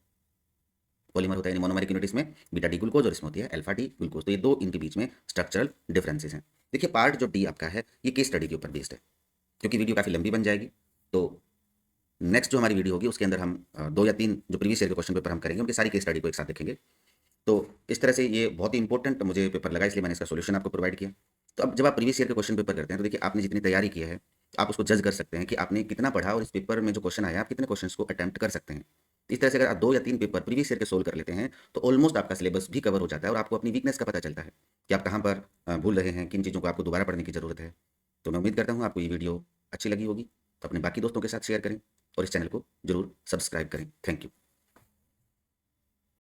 Speaker 1: पॉलीमर होता है। मोनोमेरिक यूनिट इसमें बीटा डी ग्लूकोज और इसमें होती है अल्फा डी ग्लूकोज। तो ये दो इनके बीच में स्ट्रक्चरल डिफरेंसेस हैं। देखिए पार्ट जो डी आपका है ये केस स्टडी के ऊपर बेस्ड है, क्योंकि वीडियो काफ़ी लंबी बन जाएगी। तो नेक्स्ट जो हमारी वीडियो होगी उसके अंदर हम 2 या 3 जो प्रीवियस ईयर के क्वेश्चन पेपर हम करेंगे उनकी सारी केस स्टडी को एक साथ देखेंगे। तो इस तरह से ये बहुत ही इंपॉर्टेंट मुझे पेपर लगा, इसलिए मैंने इसका सोल्यूशन आपको प्रोवाइड किया। तो अब जब आप प्रीवियस ईयर के क्वेश्चन पेपर करते हैं तो देखिए आपने जितनी तैयारी की है आप उसको जज कर सकते हैं कि आपने कितना पढ़ा, और इस पेपर में जो क्वेश्चन आया आप कितने क्वेश्चन को अटैम्प्ट कर सकते हैं। इस तरह से अगर आप 2 या 3 पेपर प्रीवियस ईयर के सोल्व कर लेते हैं तो ऑलमोस्ट आपका सिलेबस भी कवर हो जाता है, और आपको अपनी वीकनेस का पता चलता है कि आप कहाँ पर भूल रहे हैं, किन चीज़ों को आपको दोबारा पढ़ने की ज़रूरत है। तो मैं उम्मीद करता हूँ आपको ये वीडियो अच्छी लगी होगी, तो अपने बाकी दोस्तों के साथ शेयर करें और इस चैनल को जरूर सब्सक्राइब करें। Thank you.